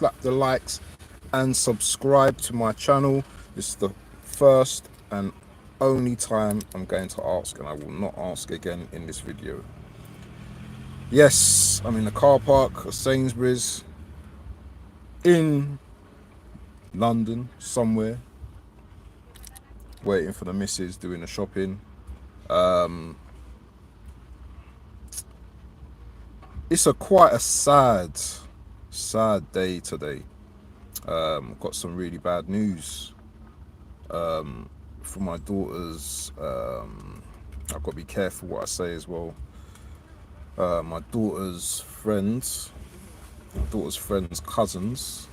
slap the likes and subscribe to my channel. This is the first and only time I'm going to ask, and I will not ask again in this video. Yes, I'm in the car park of Sainsbury's in London somewhere, waiting for the missus doing the shopping. It's quite a sad day today. Got some really bad news for my daughters. I've got to be careful what I say as well. My daughter's friends' cousins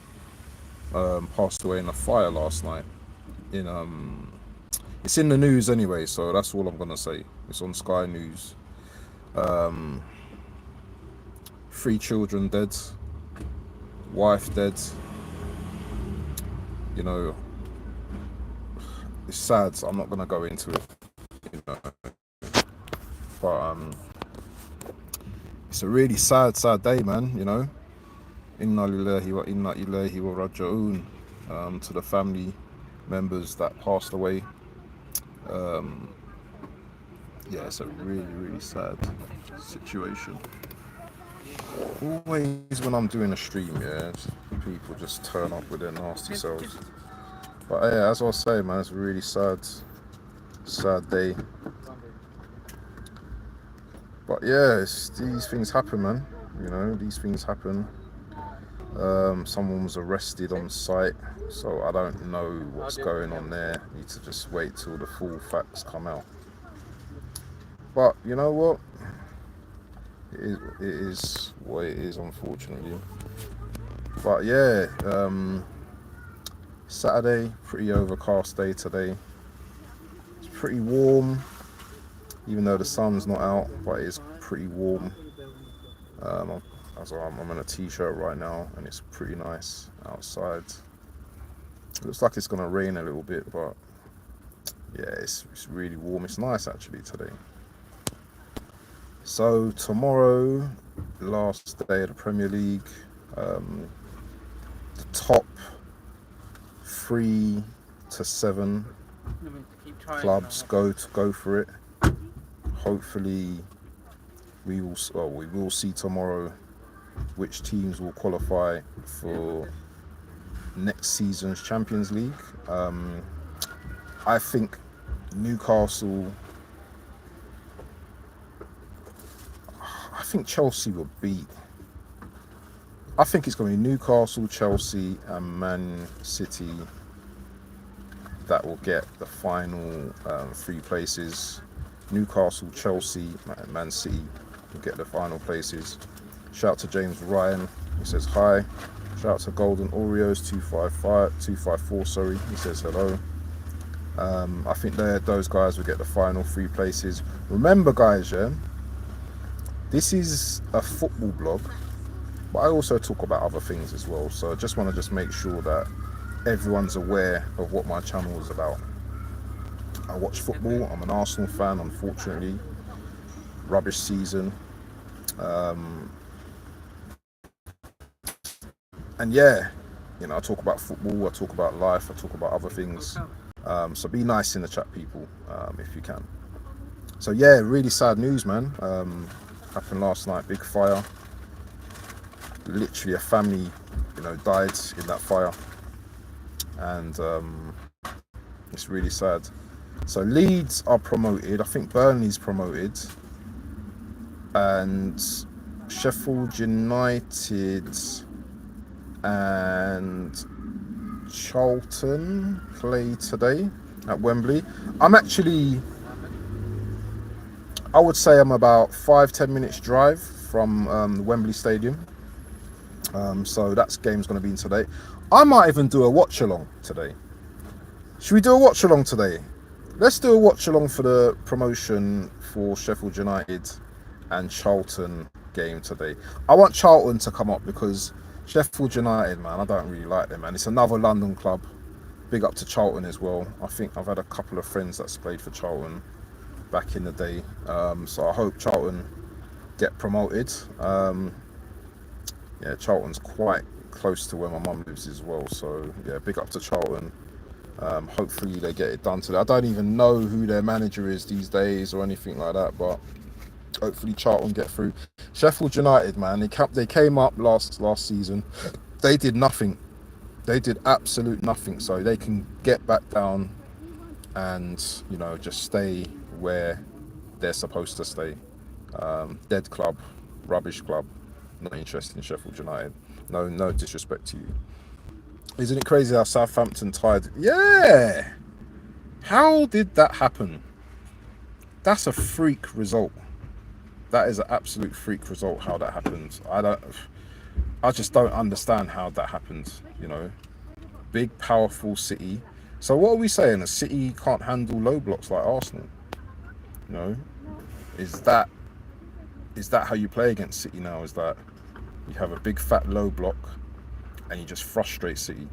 passed away in a fire last night. It's in the news anyway, so that's all I'm gonna say. It's on Sky News. 3 children dead, wife dead. You know, it's sad. So I'm not gonna go into it. You know, but it's a really sad day, man. You know, inna lillahi wa inna ilayhi wa raji'un. To the family members that passed away. Yeah, it's a really sad situation. Always when I'm doing a stream, yeah, people just turn up with their nasty selves. But yeah, as I was saying, man, it's a really sad day. But yeah, these things happen, man. You know, these things happen. Someone was arrested on site, so I don't know what's going on there. Need to just wait till the full facts come out. But you know what? It is what it is, unfortunately. But yeah, Saturday, pretty overcast day today. It's pretty warm, even though the sun's not out, but it's pretty warm. I'm in a t-shirt right now, and it's pretty nice outside. It looks like it's gonna rain a little bit, but yeah, it's really warm. It's nice actually today. So tomorrow, last day of the Premier League, the top 3 to 7 clubs go for it. Hopefully, we will see tomorrow which teams will qualify for next season's Champions League. I think Newcastle. I think Chelsea will beat. I think it's going to be Newcastle, Chelsea, and Man City that will get the final 3 places. Newcastle, Chelsea, Man City will get the final places. Shout out to James Ryan. He says hi. Shout out to Golden Oreos 254. Sorry, he says hello. I think those guys will get the final 3 places. Remember, guys, yeah. This is a football blog, but I also talk about other things as well. So I just want to make sure that everyone's aware of what my channel is about. I watch football. I'm an Arsenal fan, unfortunately. Rubbish season. And yeah, you know, I talk about football, I talk about life, I talk about other things. So be nice in the chat, people, if you can. So yeah, really sad news, man. Happened last night, big fire. Literally a family, you know, died in that fire, and it's really sad. So Leeds are promoted. I think Burnley's promoted, and Sheffield United and Charlton play today at Wembley. I would say I'm about 5-10 minutes drive from the Wembley Stadium. So that game's going to be in today. I might even do a watch along today. Should we do a watch along today? Let's do a watch along for the promotion for Sheffield United and Charlton game today. I want Charlton to come up because Sheffield United, man, I don't really like them, man. It's another London club. Big up to Charlton as well. I think I've had a couple of friends that's played for Charlton back in the day. So I hope Charlton get promoted. Yeah, Charlton's quite close to where my mum lives as well. So yeah, big up to Charlton. Hopefully they get it done today. I don't even know who their manager is these days or anything like that, but hopefully Charlton get through. Sheffield United, man, they came up last season. They did nothing. They did absolute nothing. So they can get back down and, you know, just stay where they're supposed to stay. Dead club, rubbish club. Not interested in Sheffield United. No disrespect to you. Isn't it crazy how Southampton tied? Yeah. How did that happen? That's a freak result. That is an absolute freak result. How that happened, I just don't understand how that happened. You know, big powerful City. So what are we saying? A City can't handle low blocks like Arsenal? You know, is that how you play against City now? Is that you have a big fat low block and you just frustrate City?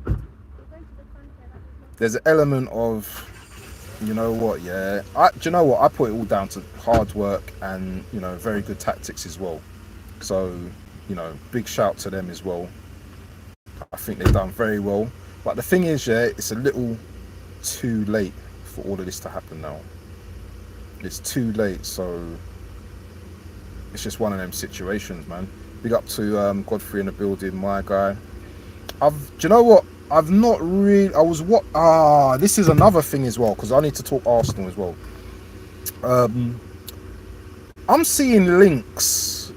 There's an element of, you know what, yeah, do you know what, I put it all down to hard work and, you know, very good tactics as well. So, you know, big shout to them as well. I think they've done very well. But the thing is, yeah, it's a little too late for all of this to happen now. It's too late, so it's just one of them situations, man. Big up to Godfrey in the building, my guy. Do you know what? I've not really. This is another thing as well, because I need to talk Arsenal as well. I'm seeing links,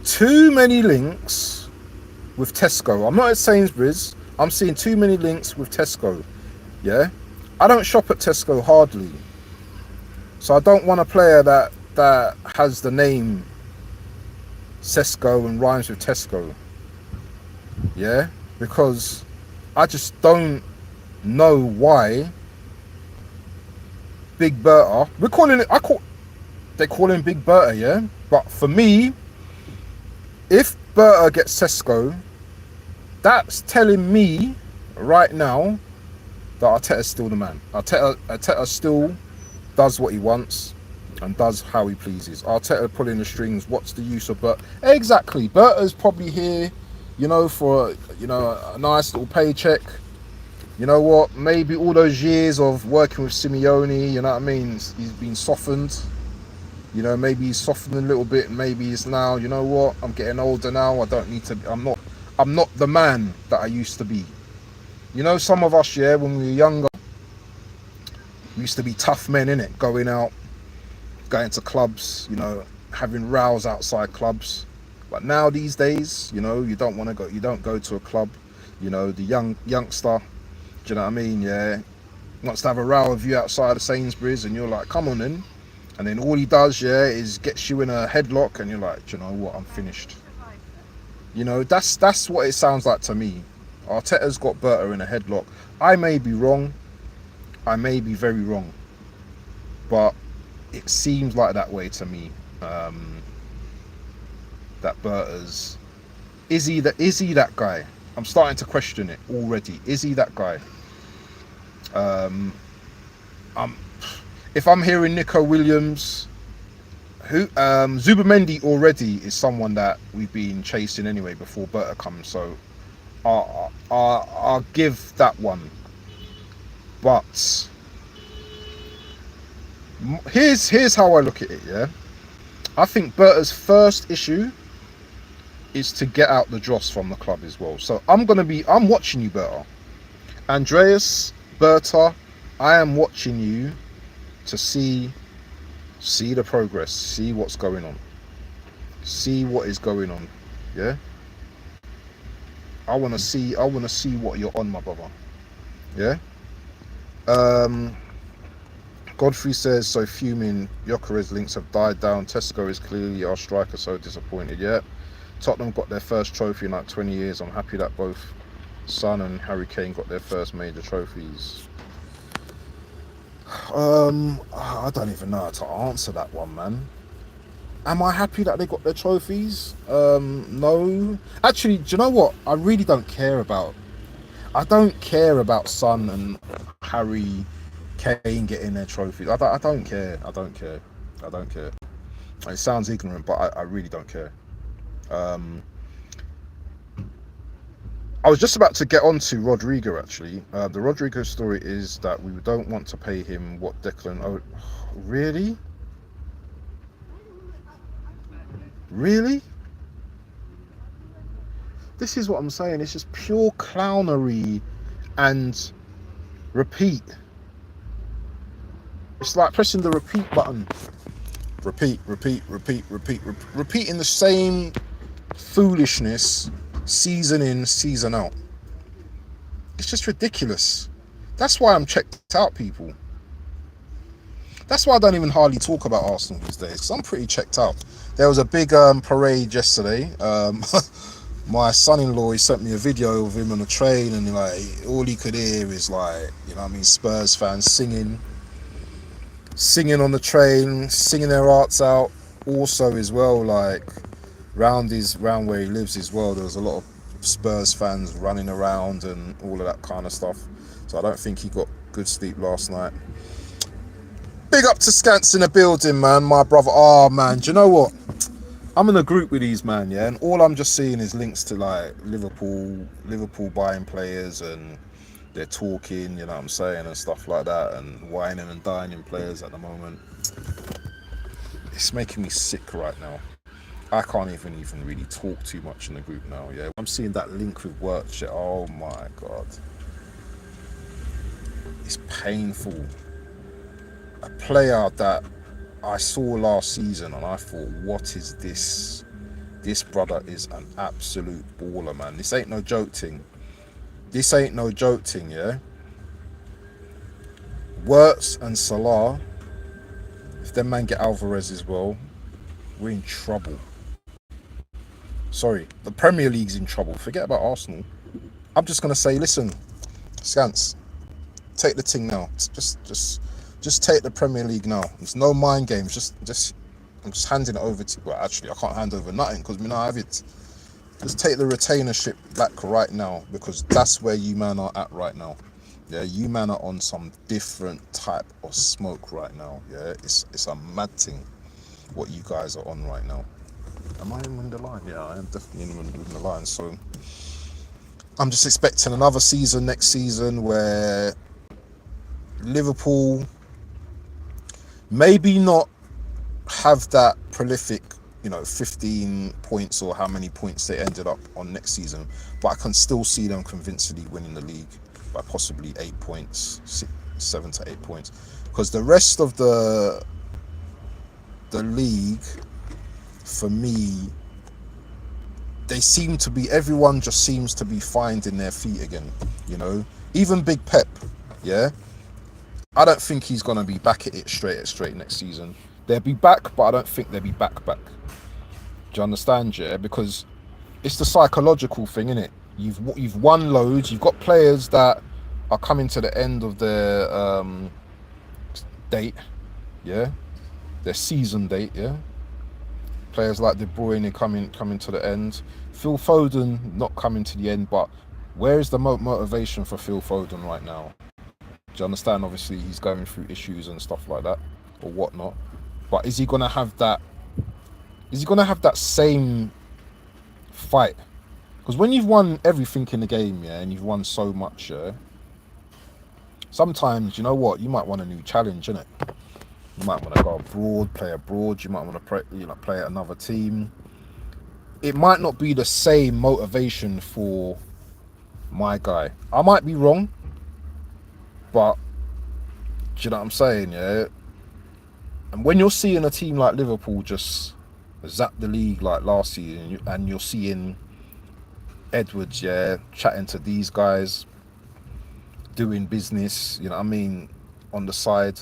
too many links with Tesco. I'm not at Sainsbury's. I'm seeing too many links with Tesco. Yeah, I don't shop at Tesco hardly, so I don't want a player that has the name Sesco and rhymes with Tesco. Yeah, because I just don't know why Big Berta. They call him Big Berta, yeah. But for me, if Berta gets Sesco, that's telling me right now that Arteta's still the man. Arteta still does what he wants and does how he pleases. Arteta pulling the strings. What's the use of Berta? Exactly. Berta's probably here, you know, for, you know, a nice little paycheck. You know what? Maybe all those years of working with Simeone, you know what I mean? He's been softened. You know, maybe he's softened a little bit. Maybe he's now, you know what? I'm getting older now. I don't need to. I'm not the man that I used to be. You know, some of us, yeah, when we were younger, we used to be tough men, innit? Going out, going to clubs, you know, having rows outside clubs. But now these days, you know, you don't want to go. You don't go to a club. You know, the youngster. Do you know what I mean? Yeah, wants to have a row with you outside of Sainsbury's, and you're like, come on in. And then all he does, yeah, is gets you in a headlock, and you're like, do you know what? I'm finished. You know, that's what it sounds like to me. Arteta's got Berta in a headlock. I may be wrong. I may be very wrong. But it seems like that way to me. That Berta's... Is he that guy? I'm starting to question it already. Is he that guy? If I'm hearing Nico Williams, Zubamendi already is someone that we've been chasing anyway before Berta comes. So I'll give that one. But here's how I look at it. Yeah, I think Berta's first issue is to get out the dross from the club as well. So I'm watching you, Berta. Andreas, Berta, I am watching you to see the progress, see what's going on, see what is going on. Yeah, I want to see what you're on, my brother. Yeah. Godfrey says, so fuming, Gyökeres links have died down. Tesco is clearly our striker, so disappointed. Yeah, Tottenham got their first trophy in like 20 years. I'm happy that both Son and Harry Kane got their first major trophies. I don't even know how to answer that one, man. Am I happy that they got their trophies? No. Actually, do you know what? I really don't care about. I don't care about Son and Harry Kane getting their trophies. I don't care. I don't care. It sounds ignorant, but I really don't care. I was just about to get on to Rodrigo, actually. The Rodrigo story is that we don't want to pay him what Declan... Oh, really? Really? This is what I'm saying. It's just pure clownery and repeat. It's like pressing the repeat button. Repeat, repeating the same foolishness season in, season out. It's just ridiculous. That's why I'm checked out, people. That's why I don't even hardly talk about Arsenal these days, because I'm pretty checked out. There was a big parade yesterday. My son-in-law, he sent me a video of him on the train, and like all he could hear is like, you know what I mean, Spurs fans singing on the train, singing their hearts out. Also as well, like round where he lives as well, there was a lot of Spurs fans running around and all of that kind of stuff. So I don't think he got good sleep last night. Big up to Scants in the building, man, my brother. Oh man, do you know what? I'm in a group with these, man, yeah, and all I'm just seeing is links to like Liverpool buying players, and they're talking, you know what I'm saying, and stuff like that, and whining and dining players at the moment. It's making me sick right now. I can't even really talk too much in the group now, yeah. I'm seeing that link with work shit. Oh my god. It's painful. A player that I saw last season and I thought, what is this? This brother is an absolute baller, man. This ain't no joke thing. This ain't no joke thing, yeah? Wirtz and Salah, if them man get Alvarez as well, we're in trouble. Sorry, the Premier League's in trouble. Forget about Arsenal. I'm just going to say, listen, Scants, take the thing now. Just take the Premier League now. There's no mind games. I'm just handing it over to you. Well, actually, I can't hand over nothing because we now have it. Just take the retainership back right now, because that's where you man are at right now. Yeah, you man are on some different type of smoke right now. Yeah, it's a mad thing what you guys are on right now. Am I in the line? Yeah, I am definitely in the line. So I'm just expecting another season next season where Liverpool maybe not have that prolific, 15 points or how many points they ended up on next season, but I can still see them convincingly winning the league by possibly 8 points, 7 to 8 points, because the rest of the league, for me, everyone just seems to be finding their feet again, even Big Pep, yeah. I don't think he's going to be back at it straight next season. They'll be back, but I don't think they'll be back. Do you understand, yeah? Because it's the psychological thing, innit? You've won loads. You've got players that are coming to the end of their date, yeah? Their season date, yeah? Players like De Bruyne coming to the end. Phil Foden not coming to the end, but where is the motivation for Phil Foden right now? Do you understand? Obviously, he's going through issues and stuff like that, or whatnot. But is he gonna have that? Is he gonna have that same fight? Because when you've won everything in the game, yeah, and you've won so much, yeah, sometimes you know what, you might want a new challenge, innit? You might want to go abroad, play abroad. You might want to play at another team. It might not be the same motivation for my guy. I might be wrong. But, do you know what I'm saying, yeah? And when you're seeing a team like Liverpool just zap the league like last season, and you're seeing Edwards, yeah, chatting to these guys, doing business, on the side,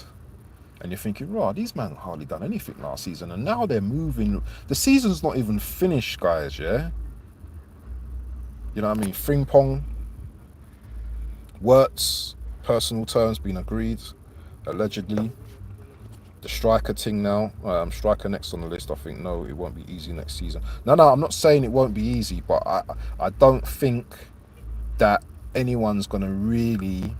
and you're thinking, right, these men hardly done anything last season, and now they're moving. The season's not even finished, guys, yeah? You know what I mean? Frimpong, Wirtz, personal terms being agreed, allegedly. The striker thing now, striker next on the list. I think no, it won't be easy next season. No, I'm not saying it won't be easy, but I don't think that anyone's going to really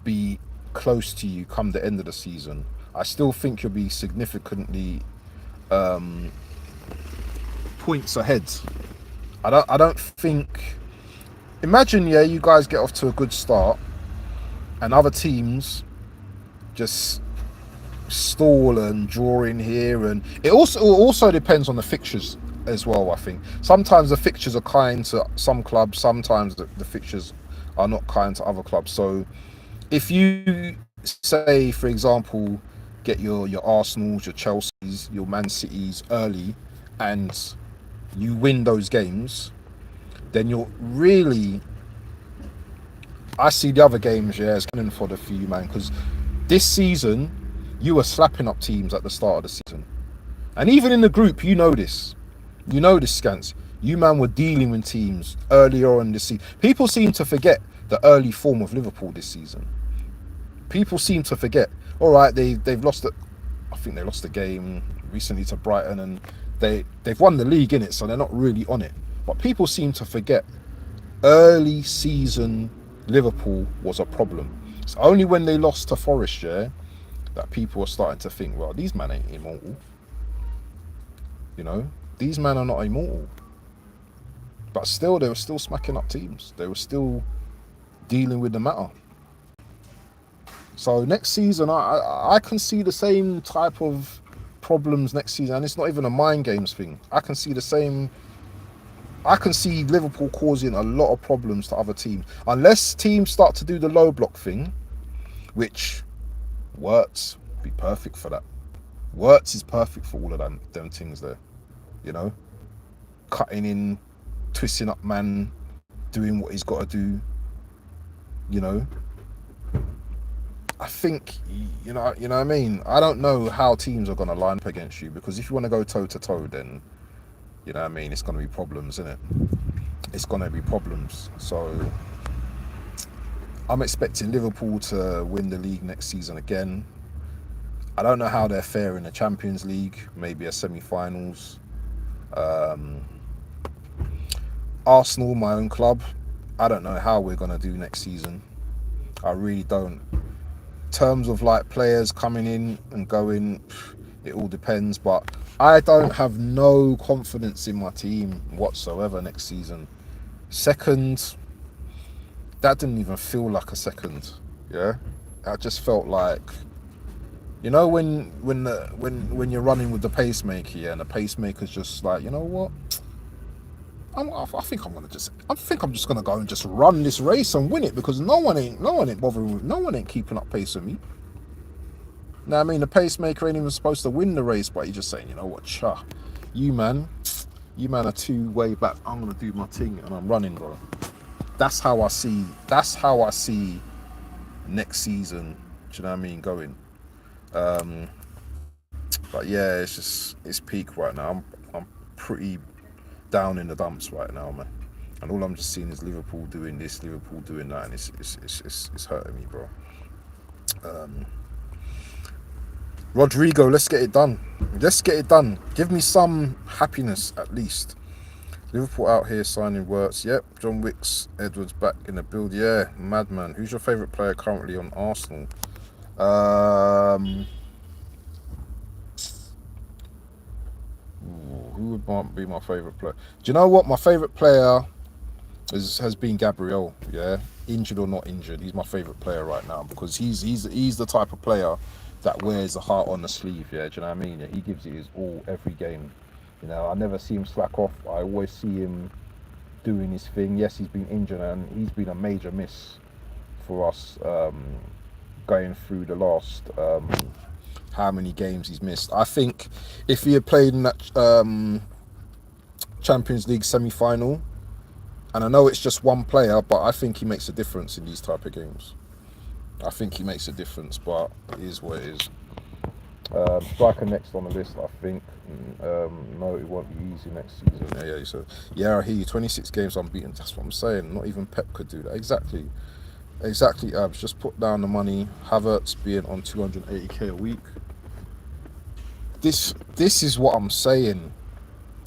be close to you come the end of the season. I still think you'll be significantly points ahead. I don't think Imagine, yeah, you guys get off to a good start, and other teams just stall and draw in here, and it also depends on the fixtures as well. I think sometimes the fixtures are kind to some clubs, sometimes the fixtures are not kind to other clubs. So if you say, for example, get your Arsenals, your Chelseas, your Man Cities early, and you win those games, then you're really, I see the other games, yeah, as cannon fodder for you, man, because this season you were slapping up teams at the start of the season, and even in the group, you know this, Scans. You man were dealing with teams earlier on this season. People seem to forget the early form of Liverpool this season. People seem to forget. All right, they've lost it. I think they lost the game recently to Brighton, and they've won the league in it, so they're not really on it. But people seem to forget early season Liverpool was a problem. It's only when they lost to Forest, yeah, that people are starting to think, well, these men ain't immortal. You know, these men are not immortal. But still, they were still smacking up teams. They were still dealing with the matter. So next season, I can see the same type of problems next season, and it's not even a mind games thing. I can see the same. I can see Liverpool causing a lot of problems to other teams, unless teams start to do the low block thing, which Wirtz be perfect for that. Wirtz is perfect for all of them things there. You know, cutting in, twisting up man, doing what he's got to do. You know, I think, you know what I mean. I don't know how teams are going to line up against you, because if you want to go toe to toe, then you know what I mean, it's going to be problems, isn't it? It's going to be problems. So I'm expecting Liverpool to win the league next season again. I don't know how they're fair in the Champions League, maybe a semi-finals. Arsenal, my own club, I don't know how we're going to do next season. I really don't. In terms of like players coming in and going, it all depends, but I don't have no confidence in my team whatsoever next season. Second, that didn't even feel like a second. Yeah, that just felt like, you know, when you're running with the pacemaker, yeah, and the pacemaker's just like, you know what? I think I'm just gonna go and just run this race and win it, because no one ain't bothering with, no one ain't keeping up pace with me. Now, I mean, the pacemaker ain't even supposed to win the race, but he's just saying, you know what, you man are too way back. I'm gonna do my thing and I'm running, bro. That's how I see next season. Do you know what I mean? Going. But yeah, it's peak right now. I'm pretty down in the dumps right now, man. And all I'm just seeing is Liverpool doing this, Liverpool doing that, and it's hurting me, bro. Rodrigo, let's get it done. Let's get it done. Give me some happiness at least. Liverpool out here signing Wirtz. Yep, John Wicks, Edwards back in the build. Yeah, madman. Who's your favourite player currently on Arsenal? Who would be my favourite player? Do you know what? My favourite player has been Gabriel. Yeah, injured or not injured, he's my favourite player right now, because he's the type of player that wears the heart on the sleeve. Yeah, do you know what I mean? Yeah, he gives it his all every game. You know, I never see him slack off. I always see him doing his thing. Yes, he's been injured, and he's been a major miss for us going through the last how many games he's missed. I think if he had played in that Champions League semi-final, and I know it's just one player, but I think he makes a difference in these type of games. I think he makes a difference, but it is what it is. Striker next on the list, I think. No, it won't be easy next season. Yeah. So yeah, I hear you. 26 games unbeaten. That's what I'm saying. Not even Pep could do that. Exactly. Abs. Just put down the money. Havertz being on 280k a week. This is what I'm saying.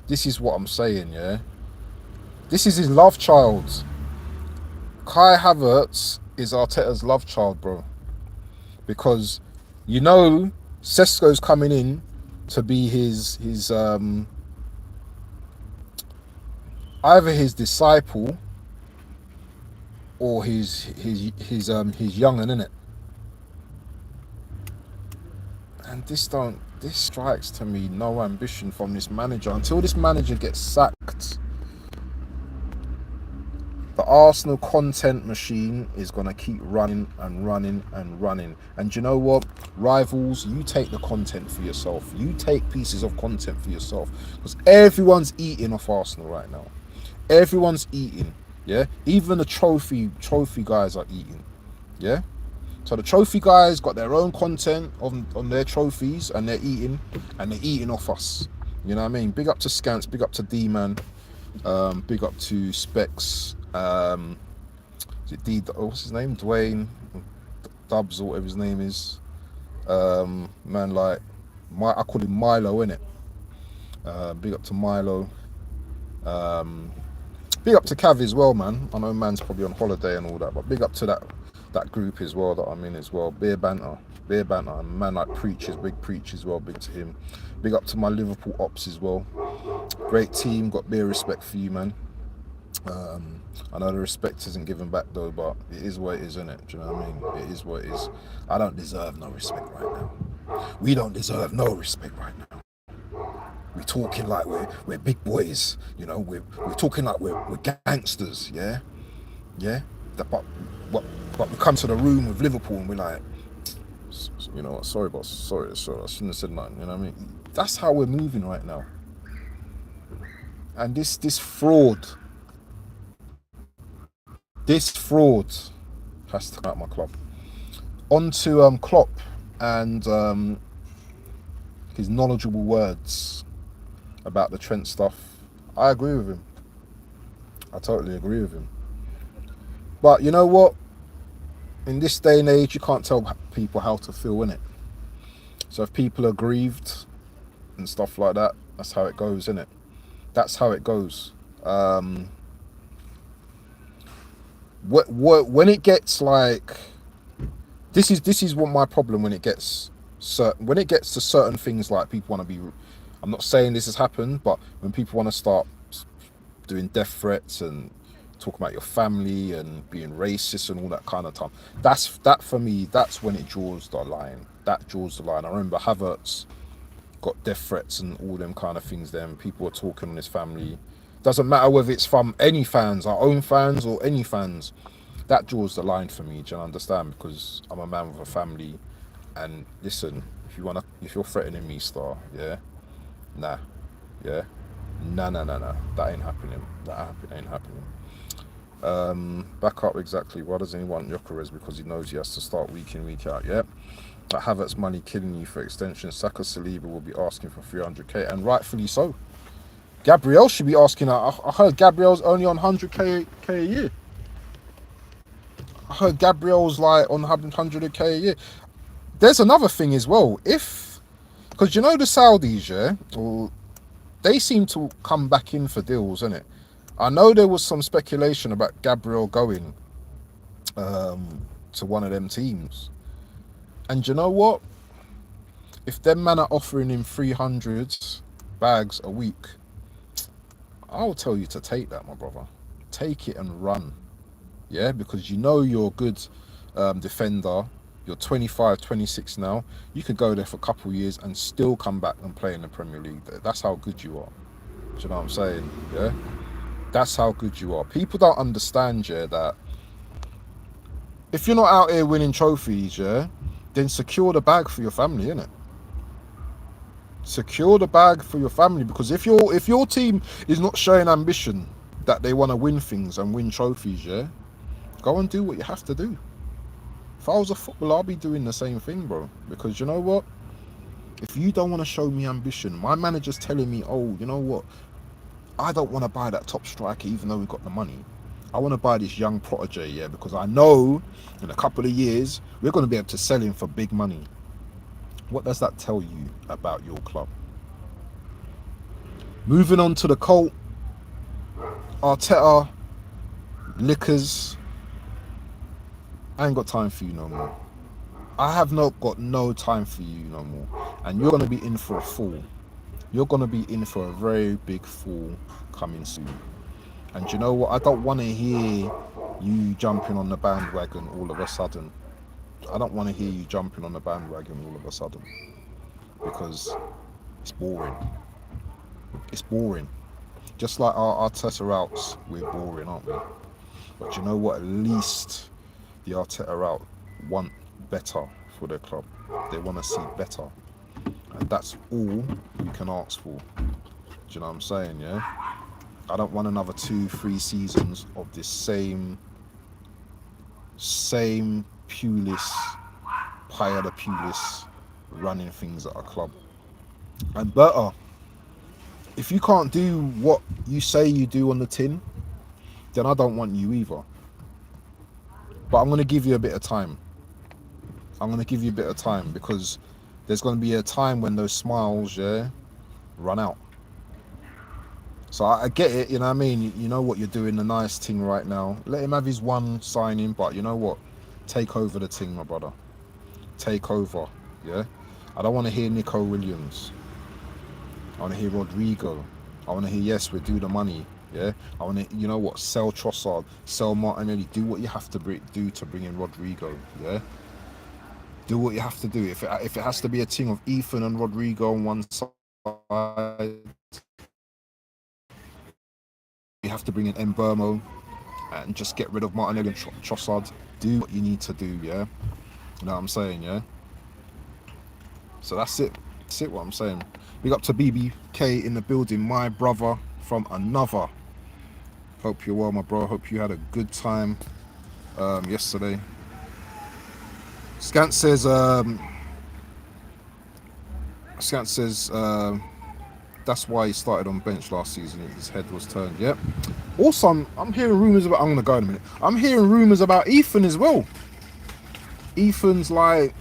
Yeah. This is his love child. Kai Havertz is Arteta's love child, bro. Because, you know, Sesko's coming in to be his either his disciple or his young'un, innit? And this strikes to me no ambition from this manager. Until this manager gets sacked, the Arsenal content machine is going to keep running and running and running. And you know what? Rivals, you take the content for yourself. You take pieces of content for yourself. Because everyone's eating off Arsenal right now. Everyone's eating. Yeah? Even the trophy guys are eating. Yeah? So the trophy guys got their own content on their trophies, and they're eating off us. You know what I mean? Big up to Scants, big up to D-Man, big up to Specs, is it what's his name? Dwayne Dubs or whatever his name is. Man, like I call him Milo, innit? Big up to Milo. Big up to Cav as well, man. I know man's probably on holiday and all that, but big up to that group as well that I'm in as well. Beer banter, and man like Preach is big Preach as well. Big to him. Big up to my Liverpool ops as well. Great team, got beer respect for you, man. I know the respect isn't given back though, but it is what it is, isn't it? Do you know what I mean? It is what it is. I don't deserve no respect right now. We don't deserve no respect right now. We're talking like we're big boys, you know. We're talking like we're gangsters, yeah. But we come to the room with Liverpool and we're like, you know what? Sorry, boss. Sorry. I shouldn't have said nothing. You know what I mean? That's how we're moving right now. And this fraud has to come out my club. On to Klopp and his knowledgeable words about the Trent stuff. I agree with him. I totally agree with him. But you know what? In this day and age, you can't tell people how to feel, innit? So if people are grieved and stuff like that, that's how it goes, innit? That's how it goes. When it gets like this is what my problem when it gets to certain things, like people want to be, I'm not saying this has happened, but when people want to start doing death threats and talking about your family and being racist and all that kind of stuff, that for me, that's when it draws the line. That draws the line. I remember Havertz got death threats and all them kind of things. Then people were talking on his family. Doesn't matter whether it's from any fans, our own fans or any fans. That draws the line for me. Do you understand? Because I'm a man with a family, and listen, if you're threatening me, Star, yeah, nah, yeah, nah, that ain't happening. That ain't happening. Back up exactly. Why doesn't he want Gyökeres? Because he knows he has to start week in, week out. Yeah. That Havertz money killing you for extension. Saka, Saliba will be asking for 300k, and rightfully so. Gabriel should be asking. I heard Gabriel's only on 100k a year. I heard Gabriel's like on 100k a year. There's another thing as well. Because you know the Saudis, yeah, well, they seem to come back in for deals, innit? I know there was some speculation about Gabriel going to one of them teams. And you know what? If them man are offering him 300 bags a week, I'll tell you to take that, my brother. Take it and run. Yeah, because you know you're a good defender. You're 25, 26 now. You could go there for a couple of years and still come back and play in the Premier League. That's how good you are. Do you know what I'm saying? Yeah? That's how good you are. People don't understand, yeah, that if you're not out here winning trophies, yeah, then secure the bag for your family, innit? Secure the bag for your family, because if your team is not showing ambition that they want to win things and win trophies, yeah, go and do what you have to do. If I was a footballer, I'd be doing the same thing, bro. Because you know what? If you don't want to show me ambition, my manager's telling me, oh, you know what? I don't want to buy that top striker even though we've got the money. I want to buy this young protege, yeah, because I know in a couple of years we're going to be able to sell him for big money. What does that tell you about your club? Moving on to the cult. Arteta, Lickers. I ain't got time for you no more. I have got no time for you no more. And you're going to be in for a fall. You're going to be in for a very big fall coming soon. And you know what? I don't want to hear you jumping on the bandwagon all of a sudden. I don't want to hear you jumping on the bandwagon all of a sudden, because it's boring. It's boring. Just like our Arteta outs, we're boring, aren't we? But you know what? At least the Arteta out want better for their club. They want to see better. And that's all you can ask for. Do you know what I'm saying, yeah? I don't want another 2-3 seasons of this same Pulis, Paya the Pulis running things at a club. And better, if you can't do what you say you do on the tin, then I don't want you either. But I'm going to give you a bit of time. Because there's going to be a time when those smiles, yeah, run out. So I get it, you know what I mean? You know what you're doing, the nice thing right now. Let him have his one signing, but you know what? Take over the thing, my brother. Take over, yeah? I don't want to hear Nico Williams. I want to hear Rodrigo. I want to hear, yes, we do the money, yeah? I want to, you know what? Sell Trossard, sell Martinelli. Do what you have to do to bring in Rodrigo, yeah? Do what you have to do. If it has to be a thing of Ethan and Rodrigo on one side, you have to bring in Mbermo and just get rid of Martinelli and Trossard. Do what you need to do, yeah? You know what I'm saying, yeah? So that's it. That's it, what I'm saying. Big up to BBK in the building, my brother from another. Hope you're well, my bro. Hope you had a good time yesterday. Scant says, that's why he started on bench last season. His head was turned. Yep. Also, I'm hearing rumours about. I'm gonna go in a minute. I'm hearing rumours about Ethan as well. Ethan's like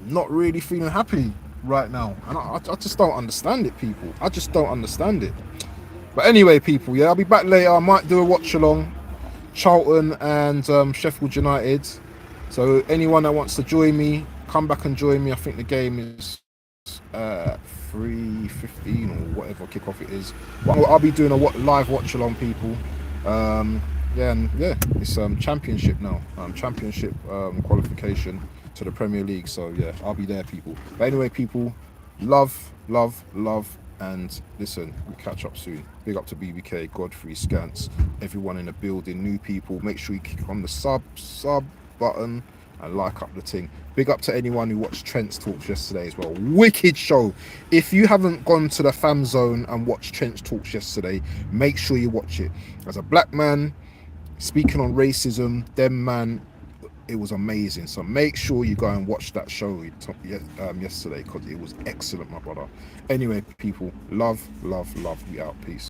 not really feeling happy right now, and I just don't understand it, people. I just don't understand it. But anyway, people, yeah, I'll be back later. I might do a watch along, Charlton and Sheffield United. So anyone that wants to join me, come back and join me. I think the game is 3:15 or whatever kickoff it is. But I'll be doing a live watch along, people. It's championship now. Championship qualification to the Premier League. So yeah, I'll be there, people. But anyway, people, love, and listen, we'll catch up soon. Big up to BBK, Godfrey, Scants, everyone in the building, new people. Make sure you click on the sub button and like up the thing. Big up to anyone who watched Trent's talks yesterday as well. Wicked show. If you haven't gone to the Fam Zone and watched Trent's talks yesterday, make sure you watch it. As a black man speaking on racism, it was amazing. So make sure you go and watch that show yesterday, because it was excellent, my brother. Anyway, people, love, we out. Peace.